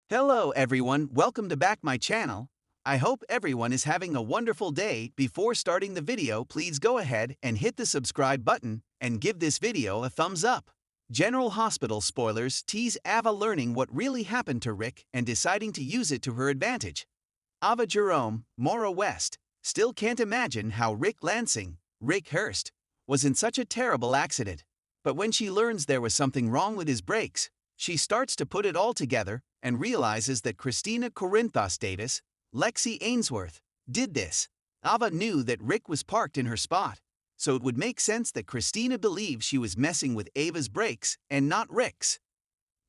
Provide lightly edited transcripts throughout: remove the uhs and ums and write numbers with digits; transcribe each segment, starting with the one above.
Hello everyone, welcome to back my channel. I hope everyone is having a wonderful day. Before starting the video, please go ahead and hit the subscribe button and give this video a thumbs up. General Hospital spoilers tease Ava learning what really happened to Rick and deciding to use it to her advantage. Ava Jerome, Maura West, still can't imagine how Rick Lansing, Rick Hurst, was in such a terrible accident. But when she learns there was something wrong with his brakes, she starts to put it all together and realizes that Christina Corinthos Davis, Lexi Ainsworth, did this. Ava knew that Rick was parked in her spot, so it would make sense that Christina believed she was messing with Ava's brakes and not Rick's.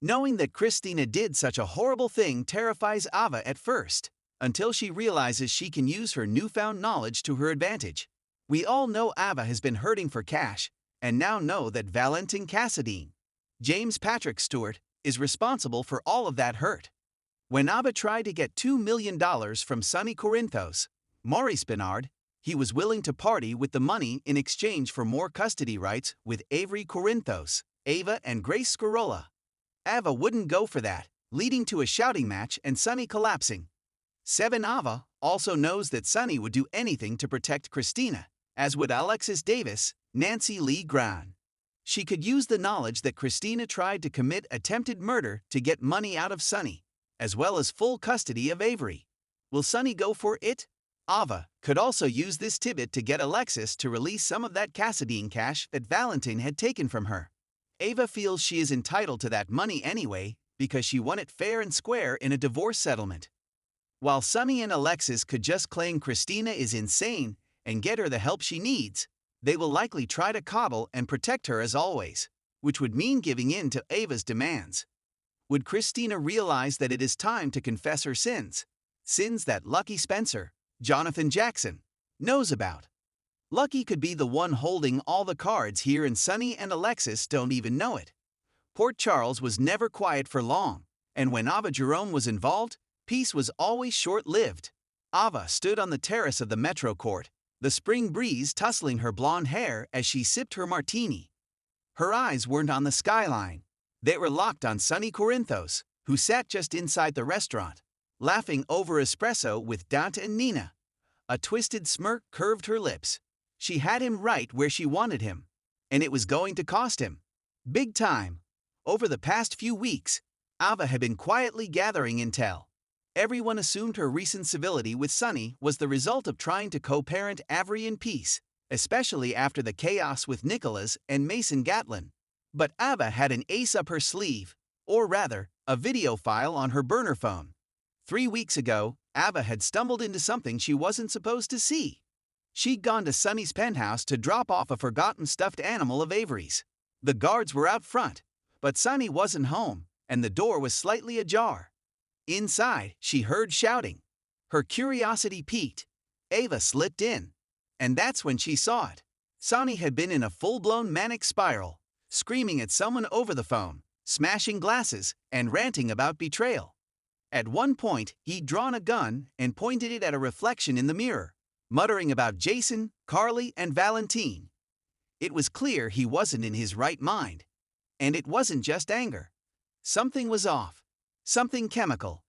Knowing that Christina did such a horrible thing terrifies Ava at first, until she realizes she can use her newfound knowledge to her advantage. We all know Ava has been hurting for cash, and now know that Valentin Cassadine, James Patrick Stewart, is responsible for all of that hurt. When Ava tried to get $2 million from Sonny Corinthos, Maurice Bernard, he was willing to party with the money in exchange for more custody rights with Avery Corinthos, Ava and Grace Scarola. Ava wouldn't go for that, leading to a shouting match and Sonny collapsing. 7 Ava also knows that Sonny would do anything to protect Christina, as would Alexis Davis, Nancy Lee Brown. She could use the knowledge that Christina tried to commit attempted murder to get money out of Sonny, as well as full custody of Avery. Will Sonny go for it? Ava could also use this tidbit to get Alexis to release some of that Cassadine cash that Valentin had taken from her. Ava feels she is entitled to that money anyway because she won it fair and square in a divorce settlement. While Sonny and Alexis could just claim Christina is insane and get her the help she needs, they will likely try to coddle and protect her as always, which would mean giving in to Ava's demands. Would Christina realize that it is time to confess her sins? Sins that Lucky Spencer, Jonathan Jackson, knows about. Lucky could be the one holding all the cards here and Sonny and Alexis don't even know it. Port Charles was never quiet for long, and when Ava Jerome was involved, peace was always short-lived. Ava stood on the terrace of the Metro Court, the spring breeze tussling her blonde hair as she sipped her martini. Her eyes weren't on the skyline. They were locked on Sonny Corinthos, who sat just inside the restaurant, laughing over espresso with Dante and Nina. A twisted smirk curved her lips. She had him right where she wanted him, and it was going to cost him. Big time. Over the past few weeks, Ava had been quietly gathering intel. Everyone assumed her recent civility with Sonny was the result of trying to co-parent Avery in peace, especially after the chaos with Nicholas and Mason Gatlin. But Ava had an ace up her sleeve, or rather, a video file on her burner phone. 3 weeks ago, Ava had stumbled into something she wasn't supposed to see. She'd gone to Sonny's penthouse to drop off a forgotten stuffed animal of Avery's. The guards were out front, but Sonny wasn't home, and the door was slightly ajar. Inside, she heard shouting. Her curiosity piqued. Ava slipped in. And that's when she saw it. Sonny had been in a full-blown manic spiral, screaming at someone over the phone, smashing glasses, and ranting about betrayal. At one point, he'd drawn a gun and pointed it at a reflection in the mirror, muttering about Jason, Carly, and Valentine. It was clear he wasn't in his right mind. And it wasn't just anger. Something was off. Something chemical.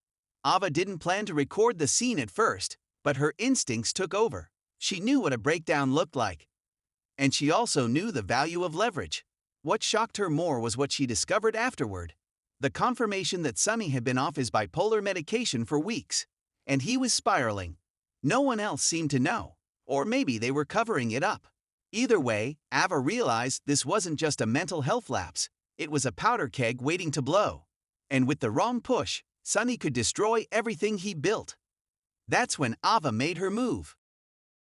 Ava didn't plan to record the scene at first, but her instincts took over. She knew what a breakdown looked like. And she also knew the value of leverage. What shocked her more was what she discovered afterward. The confirmation that Sonny had been off his bipolar medication for weeks. And he was spiraling. No one else seemed to know. Or maybe they were covering it up. Either way, Ava realized this wasn't just a mental health lapse. It was a powder keg waiting to blow. And with the wrong push, Sonny could destroy everything he built. That's when Ava made her move.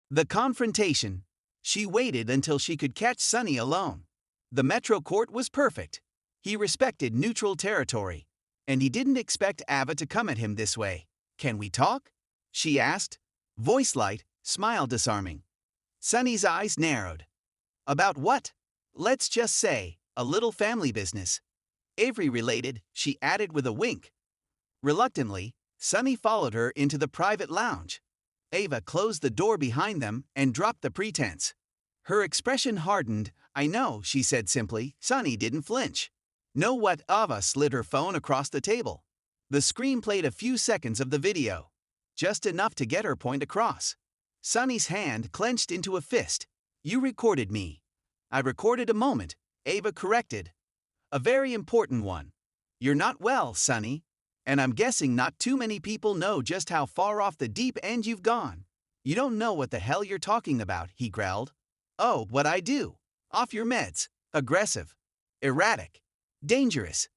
The confrontation. She waited until she could catch Sonny alone. The Metro Court was perfect. He respected neutral territory. And he didn't expect Ava to come at him this way. "Can we talk?" she asked. Voice light, smile disarming. Sonny's eyes narrowed. "About what?" "Let's just say, a little family business. Avery related," she added with a wink. Reluctantly, Sonny followed her into the private lounge. Ava closed the door behind them and dropped the pretense. Her expression hardened. "I know," she said simply. Sonny didn't flinch. "Know what?" Ava slid her phone across the table. The screen played a few seconds of the video, just enough to get her point across. Sonny's hand clenched into a fist. You recorded me. I recorded a moment, Ava corrected. A very important one. You're not well, Sonny. And I'm guessing not too many people know just how far off the deep end you've gone. You don't know what the hell you're talking about, he growled. Oh, what I do. Off your meds. Aggressive. Erratic. Dangerous.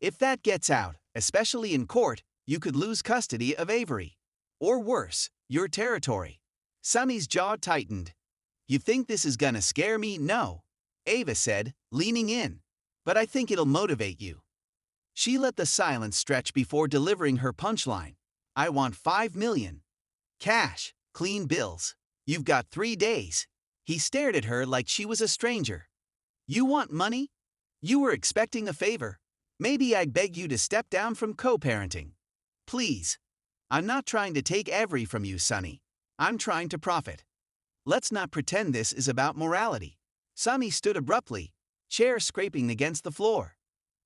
If that gets out, especially in court, you could lose custody of Avery. Or worse, your territory. Sonny's jaw tightened. You think this is gonna scare me? No, Ava said, leaning in. But I think it'll motivate you. She let the silence stretch before delivering her punchline. I want $5 million. Cash, clean bills. You've got 3 days. He stared at her like she was a stranger. You want money? You were expecting a favor. Maybe I'd beg you to step down from co-parenting. Please. I'm not trying to take Avery from you, Sonny. I'm trying to profit. Let's not pretend this is about morality. Sonny stood abruptly, chair scraping against the floor.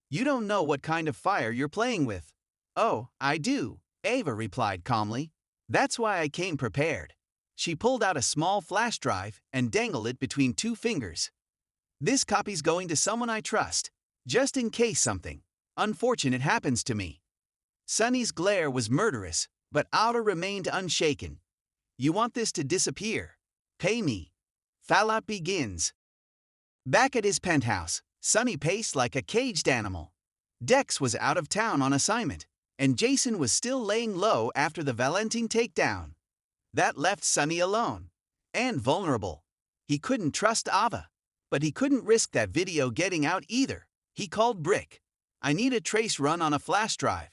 You don't know what kind of fire you're playing with. Oh, I do, Ava replied calmly. That's why I came prepared. She pulled out a small flash drive and dangled it between 2 fingers. This copy's going to someone I trust, just in case something unfortunate happens to me. Sonny's glare was murderous, but Ava remained unshaken. You want this to disappear? Pay me. Fallout begins. Back at his penthouse, Sonny paced like a caged animal. Dex was out of town on assignment, and Jason was still laying low after the Valentine takedown. That left Sonny alone. And vulnerable. He couldn't trust Ava. But he couldn't risk that video getting out either. He called Brick. I need a trace run on a flash drive.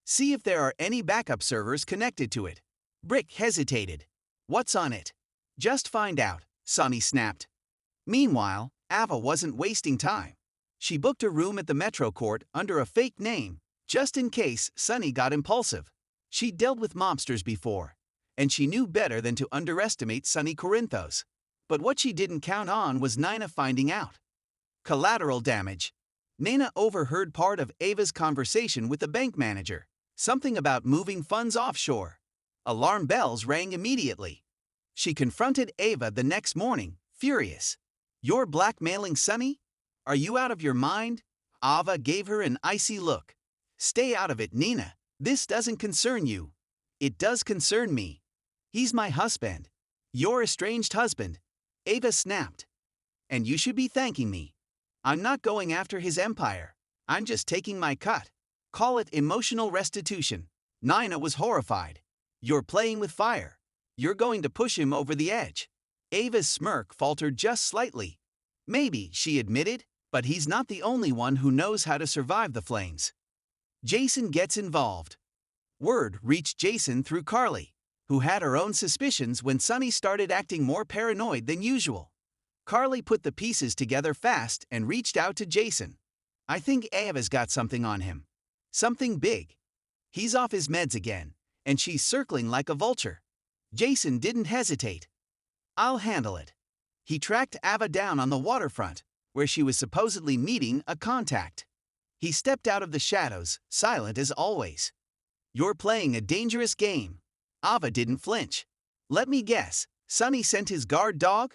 See if there are any backup servers connected to it. Brick hesitated. What's on it? Just find out, Sonny snapped. Meanwhile, Ava wasn't wasting time. She booked a room at the Metro Court under a fake name, just in case Sonny got impulsive. She'd dealt with mobsters before, and she knew better than to underestimate Sonny Corinthos. But what she didn't count on was Nina finding out. Collateral damage. Nina overheard part of Ava's conversation with the bank manager, something about moving funds offshore. Alarm bells rang immediately. She confronted Ava the next morning, furious. You're blackmailing Sonny? Are you out of your mind? Ava gave her an icy look. Stay out of it, Nina. This doesn't concern you. It does concern me. He's my husband. Your estranged husband. Ava snapped. And you should be thanking me. I'm not going after his empire. I'm just taking my cut. Call it emotional restitution. Nina was horrified. You're playing with fire. You're going to push him over the edge. Ava's smirk faltered just slightly. Maybe, she admitted, but he's not the only one who knows how to survive the flames. Jason gets involved. Word reached Jason through Carly, who had her own suspicions when Sonny started acting more paranoid than usual. Carly put the pieces together fast and reached out to Jason. I think Ava's got something on him. Something big. He's off his meds again, and she's circling like a vulture. Jason didn't hesitate. I'll handle it. He tracked Ava down on the waterfront, where she was supposedly meeting a contact. He stepped out of the shadows, silent as always. You're playing a dangerous game. Ava didn't flinch. Let me guess, Sonny sent his guard dog?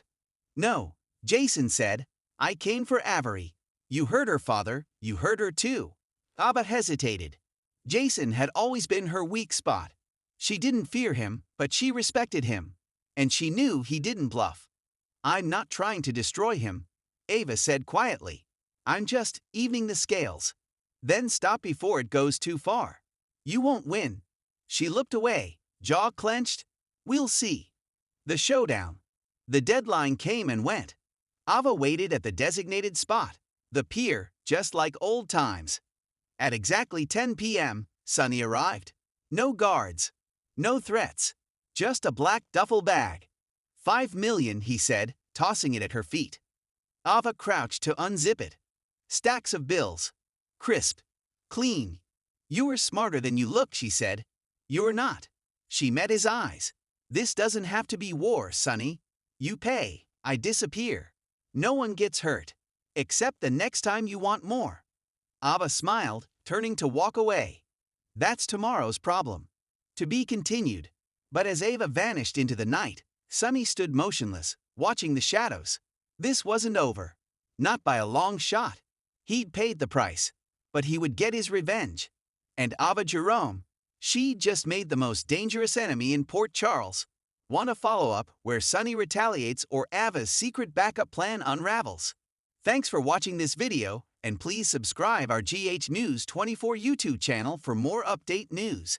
No, Jason said. I came for Avery. You heard her, father. You heard her too. Ava hesitated. Jason had always been her weak spot. She didn't fear him, but she respected him. And she knew he didn't bluff. I'm not trying to destroy him, Ava said quietly. I'm just evening the scales. Then stop before it goes too far. You won't win. She looked away, jaw clenched. We'll see. The showdown. The deadline came and went. Ava waited at the designated spot, the pier, just like old times. At exactly 10 p.m., Sonny arrived. No guards. No threats. Just a black duffel bag. $5 million, he said, tossing it at her feet. Ava crouched to unzip it. Stacks of bills. Crisp. Clean. You were smarter than you look, she said. You're not. She met his eyes. This doesn't have to be war, Sonny. You pay. I disappear. No one gets hurt. Except the next time you want more. Ava smiled, turning to walk away. That's tomorrow's problem. To be continued. But as Ava vanished into the night, Sonny stood motionless, watching the shadows. This wasn't over. Not by a long shot. He'd paid the price. But he would get his revenge. And Ava Jerome, she just made the most dangerous enemy in Port Charles. Want a follow-up where Sonny retaliates or Ava's secret backup plan unravels? Thanks for watching this video, and please subscribe our GH News 24 YouTube channel for more update news.